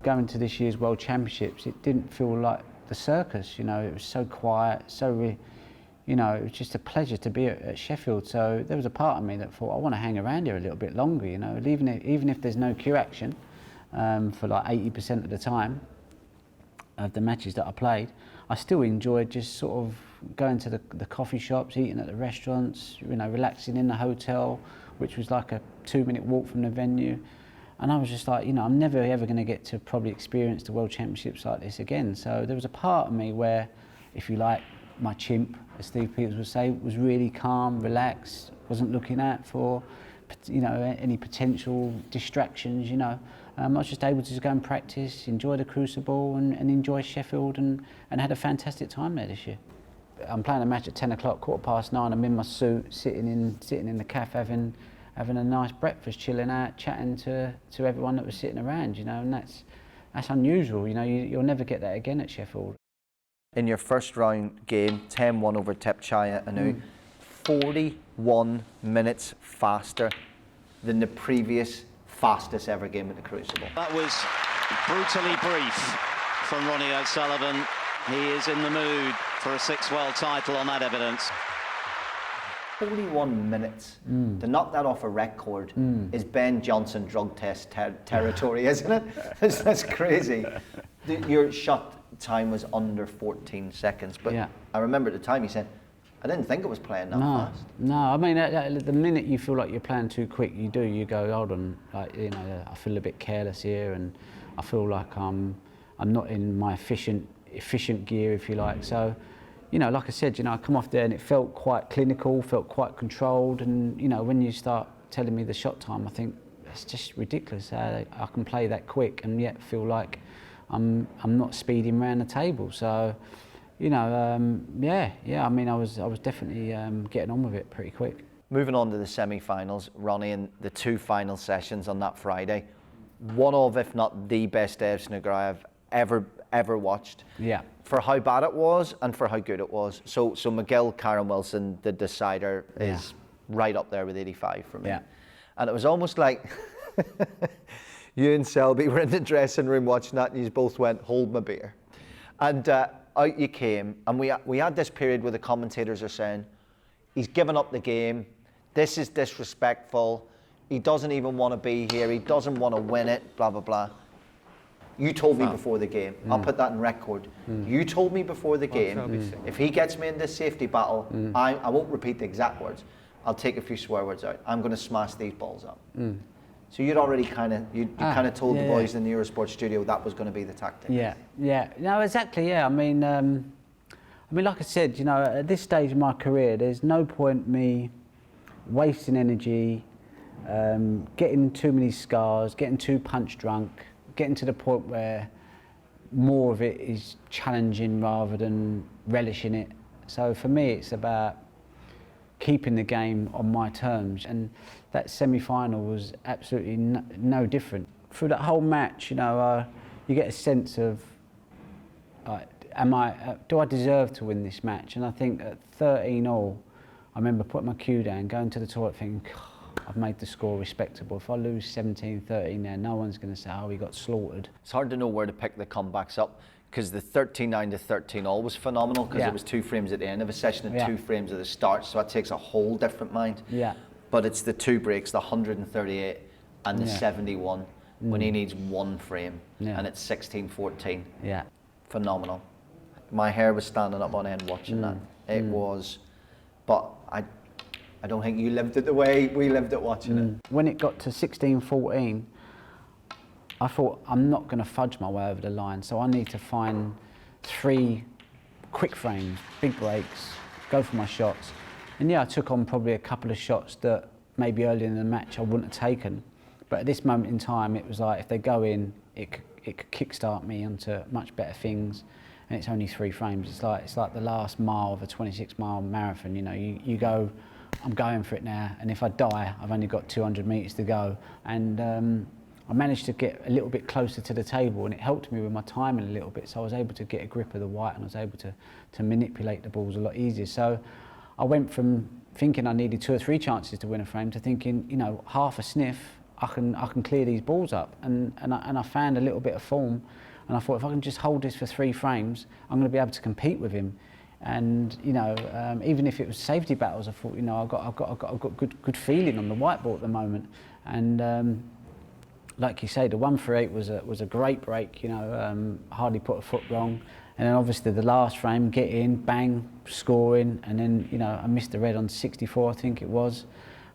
Going to this year's World Championships, it didn't feel like the circus, you know, it was so quiet, you know, it was just a pleasure to be at Sheffield. So there was a part of me that thought, I want to hang around here a little bit longer, you know, even if there's no queue action for like 80% of the time of the matches that I played, I still enjoyed just sort of going to the coffee shops, eating at the restaurants, you know, relaxing in the hotel, which was like a 2-minute walk from the venue. And I was just like, you know, I'm never ever going to get to probably experience the World Championships like this again. So there was a part of me where, if you like, my chimp, as Steve Peters would say, was really calm, relaxed, wasn't looking out for, you know, any potential distractions, you know. I was just able to just go and practice, enjoy the Crucible and enjoy Sheffield and had a fantastic time there this year. I'm playing a match at 10 o'clock, 9:15, I'm in my suit, sitting in the cafe having a nice breakfast, chilling out, chatting to everyone that was sitting around, you know, and that's unusual, you know, you'll never get that again at Sheffield. In your first round game, 10-1 over Tepchaya Anu, 41 minutes faster than the previous fastest ever game at the Crucible. That was brutally brief from Ronnie O'Sullivan. He is in the mood for a 6-world title on that evidence. 41 minutes to knock that off a record is Ben Johnson drug test territory, isn't it? That's crazy. Your shot time was under 14 seconds, but yeah. I remember at the time you said, I didn't think it was playing that fast. No, I mean, the minute you feel like you're playing too quick, you go, hold on, like, you know, I feel a bit careless here, and I feel like I'm not in my efficient gear, if you like. So, you know, like I said, you know, I come off there and it felt quite clinical, felt quite controlled, and you know, when you start telling me the shot time, I think it's just ridiculous how I can play that quick and yet feel like I'm not speeding around the table. So, you know, yeah. I mean, I was definitely getting on with it pretty quick. Moving on to the semi-finals, Ronnie, and the 2 final sessions on that Friday, one of, if not the best day of snooker I've ever watched. Yeah. For how bad it was and for how good it was. So McGill, Karen Wilson, the decider, is right up there with 85 for me. Yeah. And it was almost like you and Selby were in the dressing room watching that, and you both went, hold my beer. And out you came, and we had this period where the commentators are saying, he's given up the game, this is disrespectful, he doesn't even want to be here, he doesn't want to win it, blah, blah, blah. You told me before the game, I'll put that in record. You told me before the game, if he gets me in this safety battle, I won't repeat the exact words, I'll take a few swear words out, I'm going to smash these balls up. So you'd already kind of told the boys in the Eurosport studio that was going to be the tactic. Yeah. No, exactly. Yeah. I mean, like I said, you know, at this stage of my career, there's no point me wasting energy, getting too many scars, getting too punch drunk, getting to the point where more of it is challenging rather than relishing it. So for me, it's about keeping the game on my terms, and that semi-final was absolutely no different. Through that whole match, you know, you get a sense of, do I deserve to win this match? And I think at 13-all, I remember putting my cue down, going to the toilet thinking, I've made the score respectable. If I lose 17-13 there, no one's going to say, oh, he got slaughtered. It's hard to know where to pick the comebacks up, because the 13-9 to 13-all was phenomenal, because it was 2 frames at the end of a session and 2 frames at the start, so that takes a whole different mind. Yeah. But it's the 2 breaks, the 138 and the 71, when he needs 1 frame, and it's 16-14. Yeah. Phenomenal. My hair was standing up on end watching that. It was, but I don't think you lived it the way we lived it watching it. When it got to 16-14, I thought, I'm not going to fudge my way over the line, so I need to find 3 quick frames, big breaks, go for my shots. And yeah, I took on probably a couple of shots that maybe earlier in the match I wouldn't have taken. But at this moment in time, it was like, if they go in, it could kickstart me onto much better things. And it's only 3 frames. It's like the last mile of a 26-mile marathon. You know, you go, I'm going for it now, and if I die, I've only got 200 metres to go. And I managed to get a little bit closer to the table, and it helped me with my timing a little bit, so I was able to get a grip of the white, and I was able to manipulate the balls a lot easier. So I went from thinking I needed 2 or 3 chances to win a frame to thinking, you know, half a sniff, I can clear these balls up, and I found a little bit of form, and I thought if I can just hold this for 3 frames, I'm going to be able to compete with him. And you know, even if it was safety battles, I thought, you know, I've got good feeling on the white ball at the moment. And like you say, the 138 was a great break. You know, hardly put a foot wrong. And then obviously the last frame, get in, bang, scoring, and then, you know, I missed the red on 64, I think it was.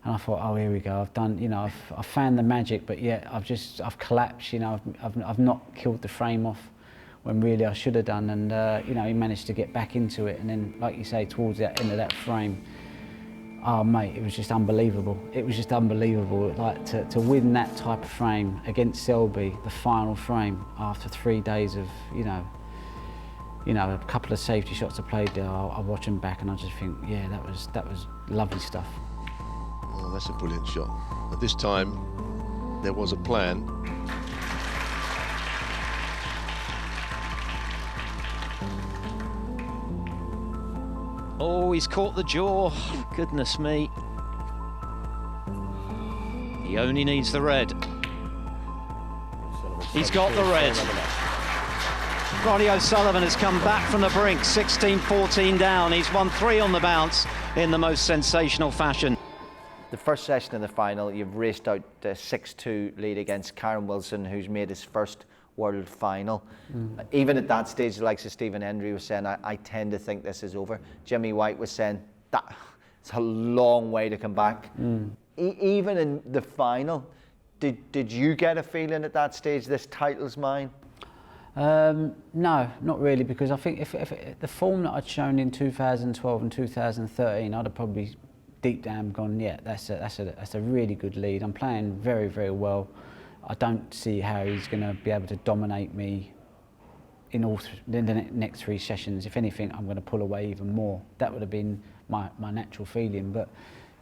And I thought, oh, here we go. I've done, you know, I've found the magic, but yet I've collapsed. You know, I've not killed the frame off when really I should have done. And you know, he managed to get back into it. And then, like you say, towards the end of that frame, oh mate, it was just unbelievable. It was just unbelievable. Like to win that type of frame against Selby, the final frame after 3 days of, you know, a couple of safety shots I played there. I watch them back and I just think, yeah, that was lovely stuff. Oh, that's a brilliant shot. At this time, there was a plan. Oh, he's caught the jaw. Goodness me. He only needs the red. He's got the red. Ronnie O'Sullivan has come back from the brink, 16-14 down. He's won 3 on the bounce in the most sensational fashion. The first session of the final, you've raced out the 6-2 lead against Karen Wilson, who's made his first world final. Even at that stage, like Stephen Hendry was saying, I tend to think this is over. Jimmy White was saying that it's a long way to come back. Even in the final, did you get a feeling at that stage this title's mine? No, not really, because I think if the form that I'd shown in 2012 and 2013, I'd have probably deep down gone, yeah, that's a really good lead. I'm playing very, very well. I don't see how he's going to be able to dominate me in the next 3 sessions. If anything, I'm going to pull away even more. That would have been my natural feeling. But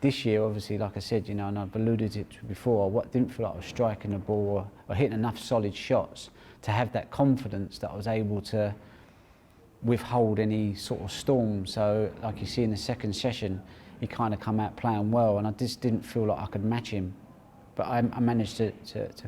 this year, obviously, like I said, you know, and I've alluded to it before, I didn't feel like I was striking the ball or hitting enough solid shots to have that confidence that I was able to withhold any sort of storm. So, like you see in the second session, he kind of come out playing well, and I just didn't feel like I could match him. But I managed to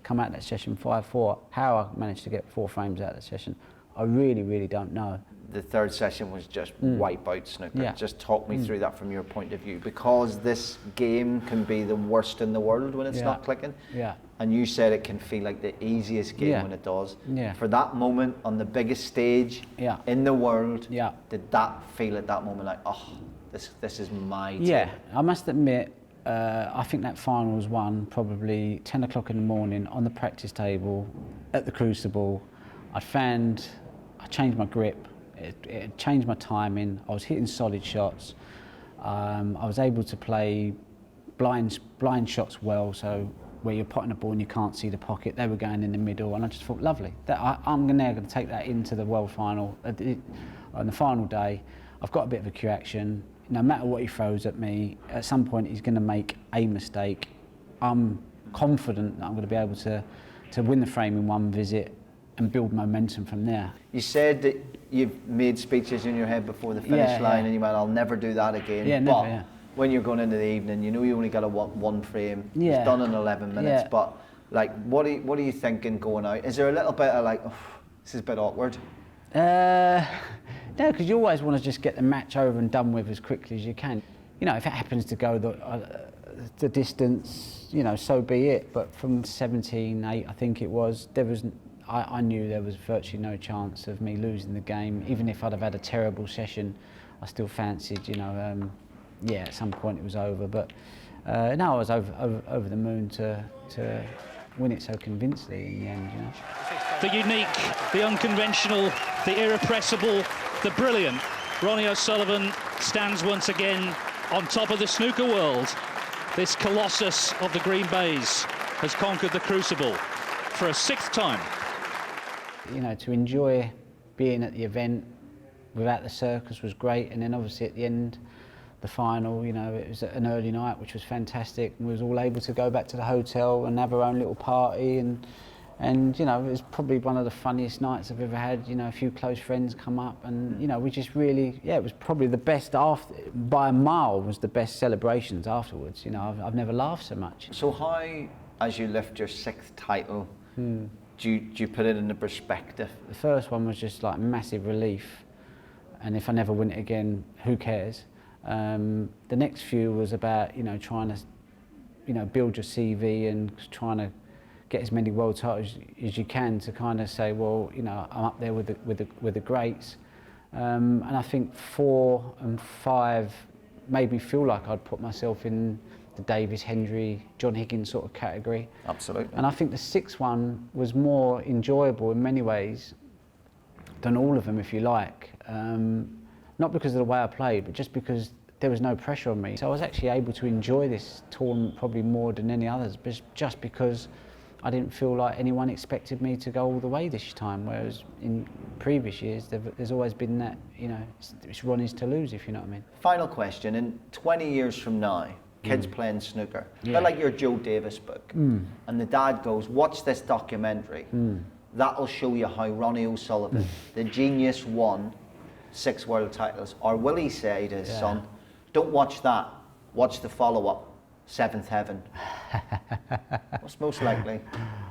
come out that session 5-4. How I managed to get 4 frames out of the session, I really, really don't know. The third session was just wipe out snooker. Yeah. Just talk me through that from your point of view, because this game can be the worst in the world when it's not clicking. Yeah. And you said it can feel like the easiest game when it does. Yeah. For that moment on the biggest stage in the world, did that feel at that moment like, oh, this is my team? Yeah, I must admit, I think that final was won probably 10 o'clock in the morning on the practice table at the Crucible. I changed my grip, it changed my timing, I was hitting solid shots. I was able to play blind shots well, so where you're potting the ball and you can't see the pocket, they were going in the middle, and I just thought, lovely. I'm now going to take that into the world final. On the final day, I've got a bit of a cue action. No matter what he throws at me, at some point he's going to make a mistake. I'm confident that I'm going to be able to win the frame in one visit and build momentum from there. You said that you've made speeches in your head before the finish line and you went, I'll never do that again. Yeah, but never, when you're going into the evening, you know you only got a one frame. It's done in 11 minutes. But like, what are you thinking going out? Is there a little bit of like, oh, this is a bit awkward? No, because you always want to just get the match over and done with as quickly as you can. You know, if it happens to go the distance, you know, so be it. But from 17-8, I think it was, I knew there was virtually no chance of me losing the game. Even if I'd have had a terrible session, I still fancied, you know, at some point it was over. But no, I was over the moon to win it so convincingly in the end, you know. The unique, the unconventional, the irrepressible, the brilliant Ronnie O'Sullivan stands once again on top of the snooker world. This colossus of the Green Bays has conquered the Crucible for a 6th time. You know, to enjoy being at the event without the circus was great, and then obviously at the end, the final, you know, it was an early night, which was fantastic, and we was all able to go back to the hotel and have our own little party, and you know, it was probably one of the funniest nights I've ever had. You know, a few close friends come up, and you know, we just really, it was probably the best by a mile, was the best celebrations afterwards. You know, I've never laughed so much. So how as you lift your 6th title, do you put it into perspective? The first one was just like massive relief, and if I never win it again, who cares? The next few was about trying to build your CV and trying to get as many world titles as you can to kind of say, well, I'm up there with the greats. And I think 4 and 5 made me feel like I'd put myself in the Davis, Hendry, John Higgins sort of category. Absolutely. And I think the 6th one was more enjoyable in many ways than all of them, if you like. Not because of the way I played, but just because there was no pressure on me. So I was actually able to enjoy this tournament probably more than any others, just because I didn't feel like anyone expected me to go all the way this time, whereas in previous years there's always been that, it's Ronnie's to lose, if you know what I mean. Final question, in 20 years from now, kids playing snooker, Yeah. like your Joe Davis book, and the dad goes, watch this documentary, that'll show you how Ronnie O'Sullivan, the genius, won 6 world titles. Or will he say to his son, don't watch that, watch the follow-up, 7th Heaven? What's most likely?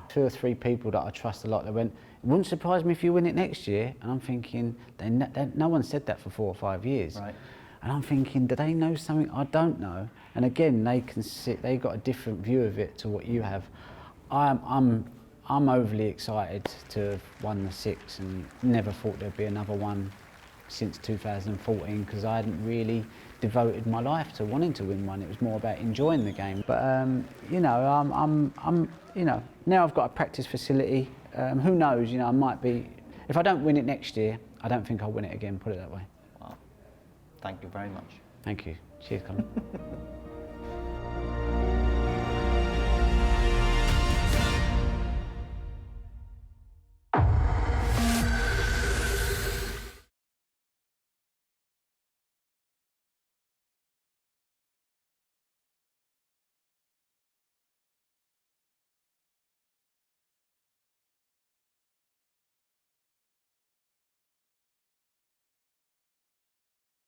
2 or 3 people that I trust a lot, they went, it wouldn't surprise me if you win it next year. And I'm thinking, no one said that for 4 or 5 years. Right. And I'm thinking, do they know something I don't know? And again, they got a different view of it to what you have. I'm overly excited to have won the 6 and never thought there'd be another one since 2014, because I hadn't really devoted my life to wanting to win one. It was more about enjoying the game. But I'm now I've got a practice facility. Who knows? I might be. If I don't win it next year, I don't think I'll win it again. Put it that way. Wow. Thank you very much. Thank you. Cheers, Colin.